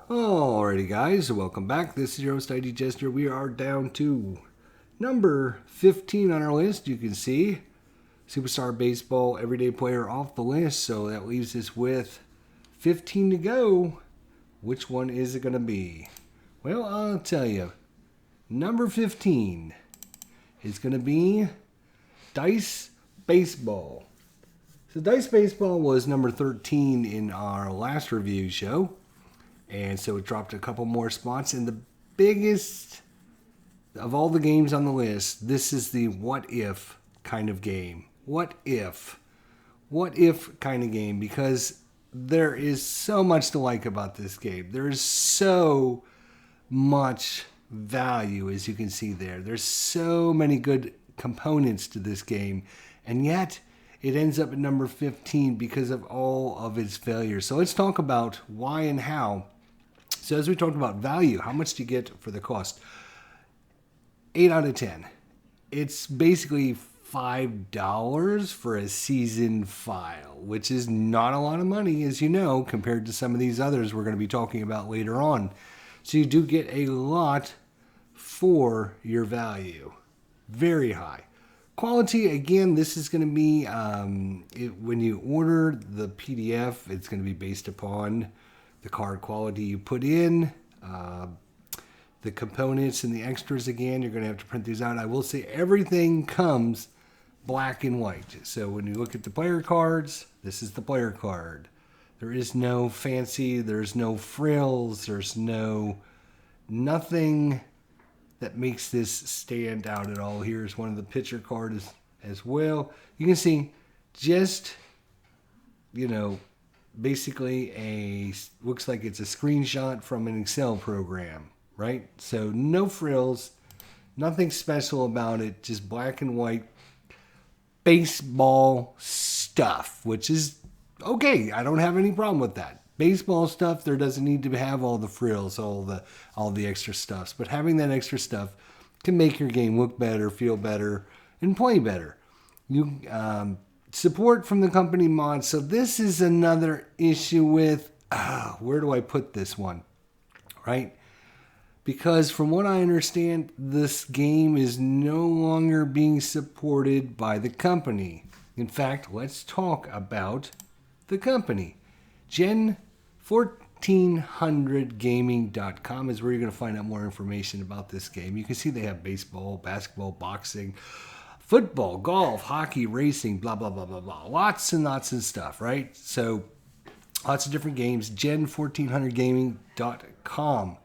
Alrighty, guys, welcome back. This is your host, ID Jester. We are down to number 15 on our list. You can see Superstar Baseball Everyday Player off the list, so that leaves us with 15 to go. Which one is it going to be? Well, I'll tell you. Number 15 is going to be Dice Baseball. So Dice Baseball was number 13 in our last review show. And so it dropped a couple more spots. And the biggest of all the games on the list, this is the what if kind of game. What if? What if kind of game? Because there is so much to like about this game. There is so much value, as you can see there. There's so many good components to this game. And yet, it ends up at number 15 because of all of its failures. So let's talk about why and how. So as we talked about value, how much do you get for the cost? 8 out of 10. It's basically $5 for a season file, which is not a lot of money, as you know, compared to some of these others we're going to be talking about later on. So you do get a lot for your value. Very high. Quality, again, this is going to be, when you order the PDF, it's going to be based upon the card quality you put in, the components and the extras. Again, you're going to have to print these out. I will say everything comes black and white. So when you look at the player cards, this is the player card. There is no fancy, there's no frills, there's nothing that makes this stand out at all. Here's one of the pitcher cards as well. You can see just, basically looks like it's a screenshot from an Excel program, right? So no frills, nothing special about it, just black and white baseball stuff, which is okay. I don't have any problem with that. Baseball stuff, there doesn't need to have all the frills, all the extra stuffs, but having that extra stuff can make your game look better, feel better, and play better. You support from the company mod. So this is another issue with, where do I put this one, right? Because from what I understand, this game is no longer being supported by the company. In fact, let's talk about the company. Gen1400gaming.com is where you're going to find out more information about this game. You can see they have baseball, basketball, boxing, football, golf, hockey, racing, blah, blah, blah, blah, blah. Lots and lots of stuff, right? So lots of different games. Gen1400gaming.com.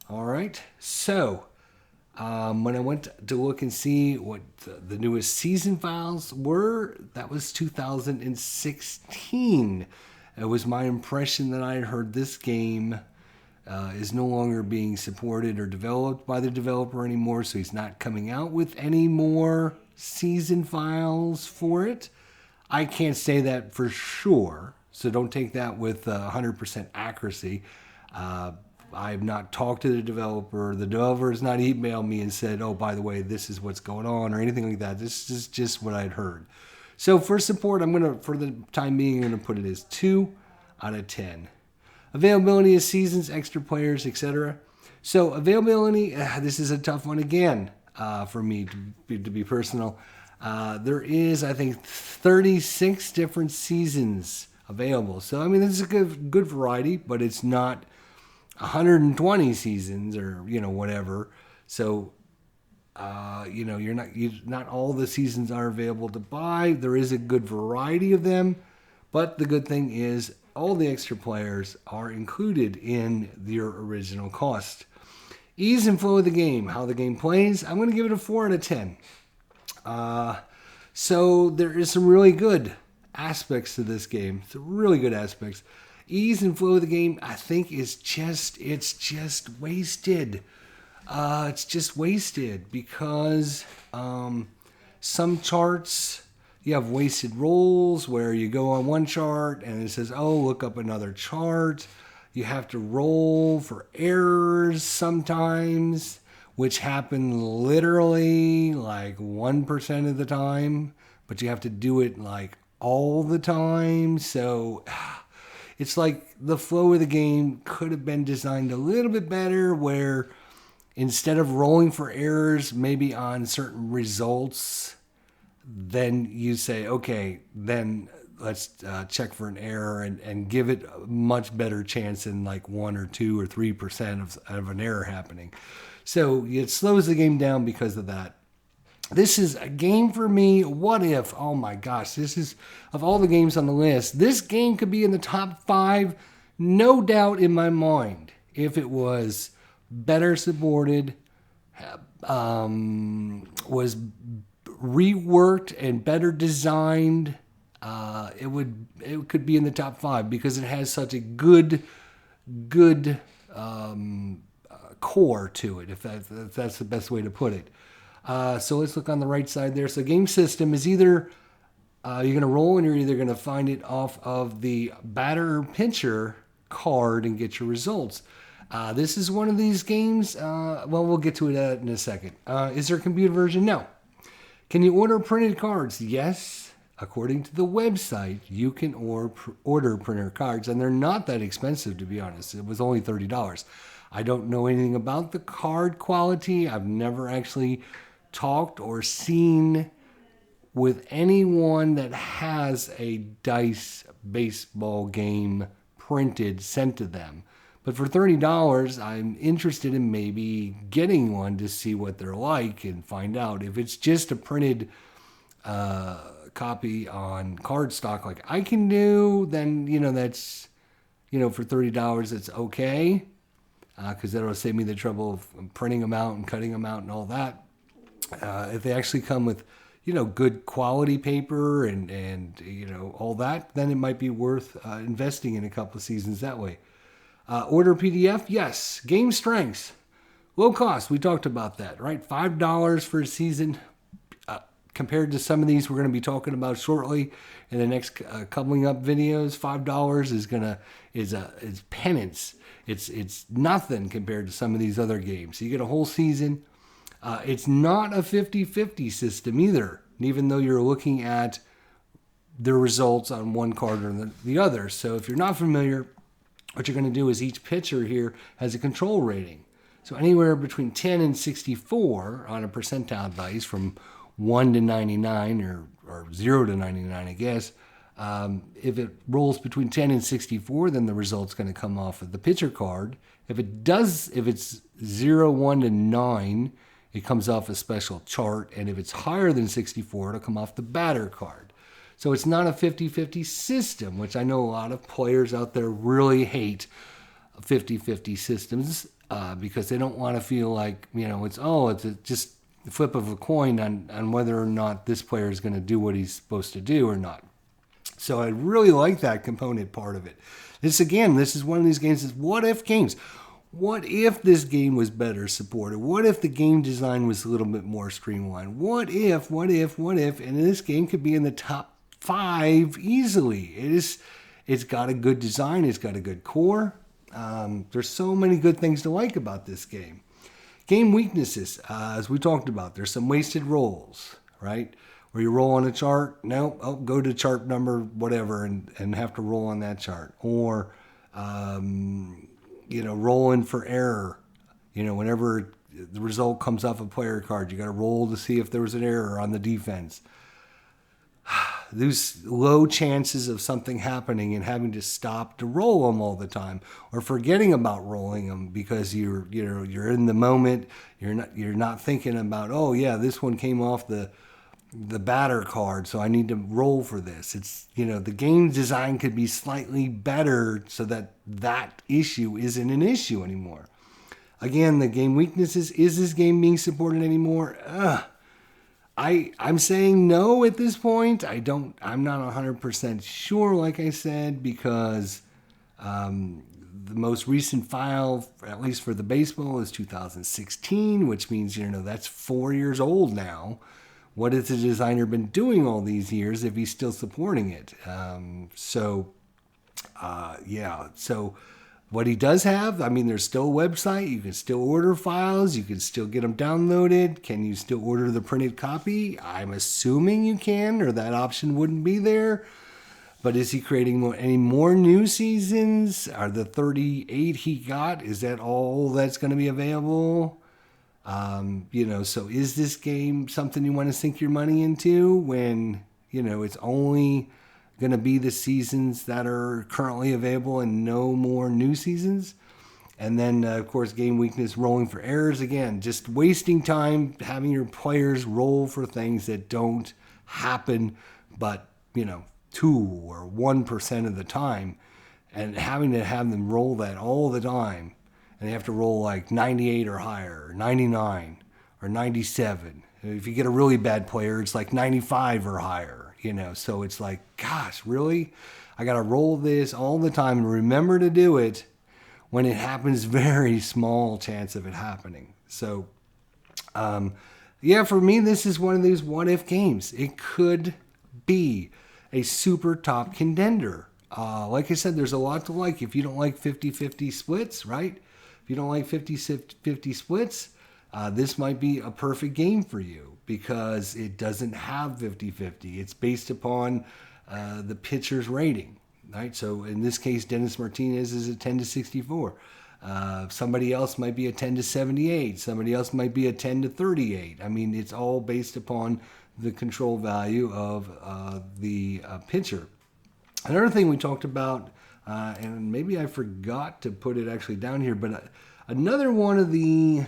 All right. So when I went to look and see what the newest season files were, that was 2016. It was my impression that I had heard this game is no longer being supported or developed by the developer anymore, so he's not coming out with any more season files for it. I can't say that for sure, so don't take that with 100% accuracy. I have not talked to the developer. The developer has not emailed me and said, oh, by the way, this is what's going on or anything like that. This is just what I'd heard. So for support, for the time being, I'm going to put it as 2 out of 10. Availability of seasons, extra players, etc. So availability, this is a tough one again for me to be personal. There is, I think, 36 different seasons available. So, I mean, this is a good variety, but it's not 120 seasons or, whatever. So, not all the seasons are available to buy. There is a good variety of them, but the good thing is all the extra players are included in your original cost. Ease and flow of the game, how the game plays, I'm going to give it a 4 out of 10. So there is some really good aspects to this game. Some really good aspects. Ease and flow of the game, I think, it's just wasted. It's just wasted because some charts, you have wasted rolls where you go on one chart and it says, oh, look up another chart. You have to roll for errors sometimes, which happen literally like 1% of the time, but you have to do it like all the time. So it's like the flow of the game could have been designed a little bit better, where instead of rolling for errors maybe on certain results, then you say, okay, then let's check for an error and give it a much better chance than like 1 or 2 or 3% of an error happening. So it slows the game down because of that. This is a game for me. What if? Oh my gosh, this is, of all the games on the list, this game could be in the top 5, no doubt in my mind, if it was better supported, was reworked and better designed. It could be in the top 5 because it has such a good core to it, if that's the best way to put it. So let's look on the right side there. So game system is either you're going to roll, and you're either going to find it off of the batter or pitcher card and get your results. This is one of these games. Well, we'll get to it in a second. Is there a computer version? No. Can you order printed cards? Yes. According to the website, you can order printed cards, and they're not that expensive, to be honest. It was only $30. I don't know anything about the card quality. I've never actually talked or seen with anyone that has a Dice baseball game printed sent to them. But for $30, I'm interested in maybe getting one to see what they're like and find out. If it's just a printed copy on cardstock like I can do, then, that's, for $30, it's okay. Because that'll save me the trouble of printing them out and cutting them out and all that. If they actually come with, good quality paper and all that, then it might be worth investing in a couple of seasons that way. Order PDF, yes. Game strengths, low cost. We talked about that, right? $5 for a season. Compared to some of these we're going to be talking about shortly in the next coming up videos, $5 is penance. It's nothing compared to some of these other games. You get a whole season. It's not a 50-50 system either, even though you're looking at the results on one card or the other. So if you're not familiar, what you're going to do is each pitcher here has a control rating. So anywhere between 10 and 64 on a percentile dice, from 1 to 99 or 0 to 99, I guess. If it rolls between 10 and 64, then the result's going to come off of the pitcher card. If it's 0, 1 to 9, it comes off a special chart. And if it's higher than 64, it'll come off the batter card. So it's not a 50-50 system, which I know a lot of players out there really hate 50-50 systems because they don't want to feel like, it's just the flip of a coin on whether or not this player is going to do what he's supposed to do or not. So I really like that component part of it. This is one of these games that's what if games. What if this game was better supported? What if the game design was a little bit more streamlined? What if? And this game could be in the top 5 easily. It's got a good design. It's got a good core. There's so many good things to like about this game. Game weaknesses, as we talked about, there's some wasted rolls, right? Where you roll on a chart, go to chart number whatever and have to roll on that chart. Or, rolling for error. Whenever the result comes off a player card, you got to roll to see if there was an error on the defense. There's low chances of something happening and having to stop to roll them all the time, or forgetting about rolling them because you're in the moment. You're not thinking about, oh yeah, this one came off the batter card, so I need to roll for this. It's the game design could be slightly better so that issue isn't an issue anymore. Again, the game weaknesses, is this game being supported anymore? I'm saying no at this point. I'm not 100% sure, like I said, because the most recent file, at least for the baseball, is 2016, which means, that's 4 years old now. What has the designer been doing all these years if he's still supporting it? So what he does have, there's still a website. You can still order files. You can still get them downloaded. Can you still order the printed copy? I'm assuming you can, or that option wouldn't be there. But is he creating any more new seasons? Are the 38 he got, is that all that's going to be available? So is this game something you want to sink your money into when, it's only going to be the seasons that are currently available and no more new seasons? And then, of course, game weakness, rolling for errors. Again, just wasting time having your players roll for things that don't happen, but, 2 or 1% of the time, and having to have them roll that all the time. And they have to roll like 98 or higher, or 99 or 97. If you get a really bad player, it's like 95 or higher, So it's like, gosh, really? I got to roll this all the time and remember to do it when it happens, very small chance of it happening. So, for me, this is one of these what-if games. It could be a super top contender. Like I said, there's a lot to like. If you don't like 50-50 splits, right? If you don't like 50-50 splits, this might be a perfect game for you because it doesn't have 50-50. It's based upon the pitcher's rating, right? So in this case, Dennis Martinez is a 10-64. Somebody else might be a 10-78. Somebody else might be a 10-38. I mean, it's all based upon the control value of the pitcher. Another thing we talked about, and maybe I forgot to put it actually down here, but another one of the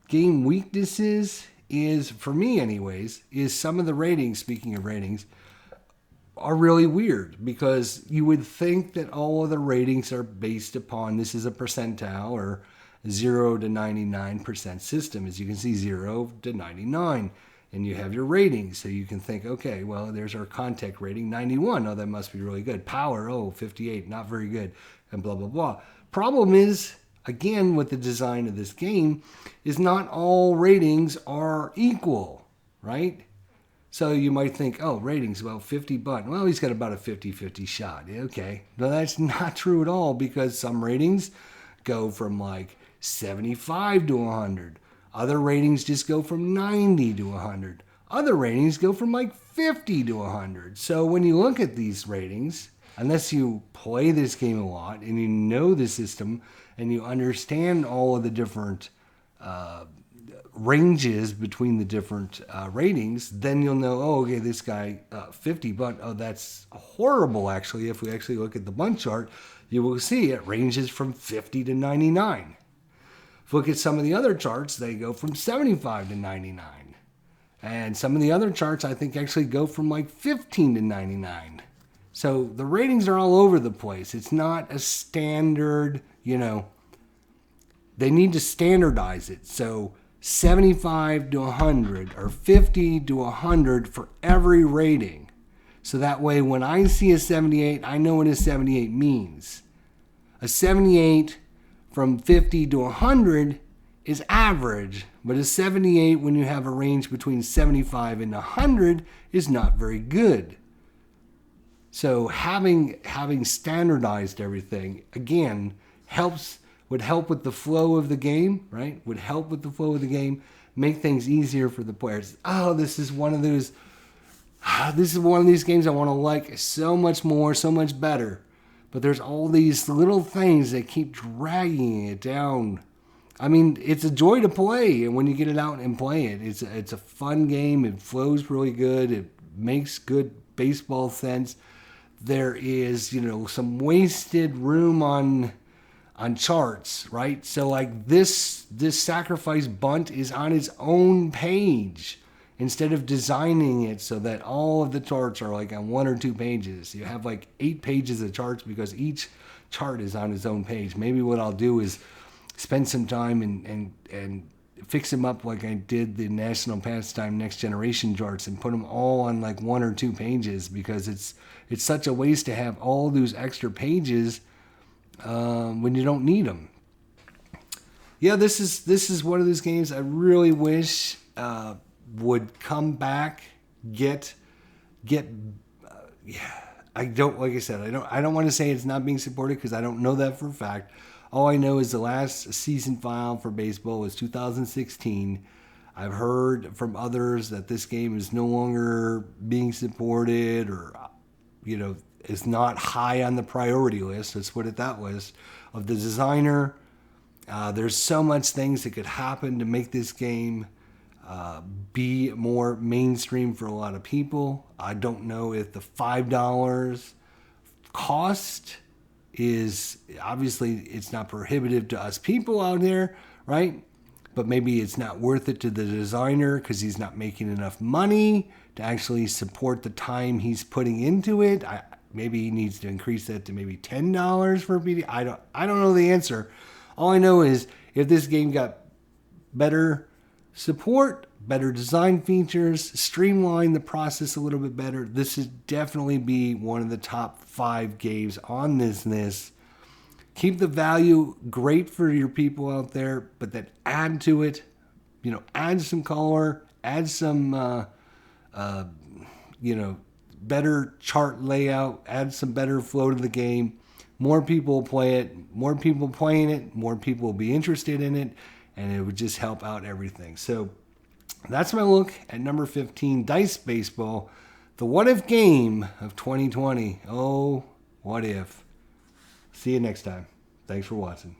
game weaknesses is, for me anyways, is some of the ratings, speaking of ratings, are really weird because you would think that all of the ratings are based upon, this is a percentile or 0 to 99% system. As you can see, 0 to 99. And you have your ratings. So you can think, okay, well, there's our contact rating, 91. Oh, that must be really good. Power, 58, not very good. And blah, blah, blah. Problem is, again, with the design of this game, is not all ratings are equal, right? So you might think, ratings, 50 butt. Well, he's got about a 50-50 shot. Okay. No, that's not true at all because some ratings go from like 75 to 100. Other ratings just go from 90 to 100. Other ratings go from like 50 to 100. So when you look at these ratings, unless you play this game a lot and you know the system and you understand all of the different ranges between the different ratings, then you'll know, this guy 50 bunt, that's horrible actually. If we actually look at the bunt chart, you will see it ranges from 50 to 99. If you look at some of the other charts, they go from 75 to 99. And some of the other charts, I think, actually go from like 15 to 99. So the ratings are all over the place. It's not a standard, they need to standardize it. So 75 to 100 or 50 to 100 for every rating. So that way, when I see a 78, I know what a 78 means. A 78 from 50 to 100 is average, but a 78 when you have a range between 75 and 100 is not very good. So having standardized everything, again, would help with the flow of the game, right? Would help with the flow of the game, make things easier for the players. This is one of these games I want to like so much more, so much better. But there's all these little things that keep dragging it down. I mean, it's a joy to play, and when you get it out and play it, it's a fun game. It flows really good. It makes good baseball sense. There is, some wasted room on charts, right? So like this sacrifice bunt is on its own page. Instead of designing it so that all of the charts are like on 1 or 2 pages, you have like 8 pages of charts because each chart is on its own page. Maybe what I'll do is spend some time and fix them up like I did the National Pastime Next Generation charts and put them all on like 1 or 2 pages because it's such a waste to have all those extra pages when you don't need them. Yeah, this is one of those games I really wish would come back, I don't want to say it's not being supported because I don't know that for a fact. All I know is the last season file for baseball was 2016. I've heard from others that this game is no longer being supported, or is not high on the priority list. Let's put it that list of the designer. There's so much things that could happen to make this game be more mainstream for a lot of people. I don't know if the $5 cost is, obviously it's not prohibitive to us people out there, right? But maybe it's not worth it to the designer because he's not making enough money to actually support the time he's putting into it. Maybe he needs to increase that to maybe $10 for a PD. I don't know the answer. All I know is if this game got better support, better design features, streamline the process a little bit better, this would definitely be one of the top 5 games on this list. Keep the value great for your people out there, but then add to it, add some color, add some, better chart layout, add some better flow to the game. More people will play it, more people playing it, more people will be interested in it, and it would just help out everything. So that's my look at number 15, Dice Baseball, the what if game of 2020. Oh, what if? See you next time. Thanks for watching.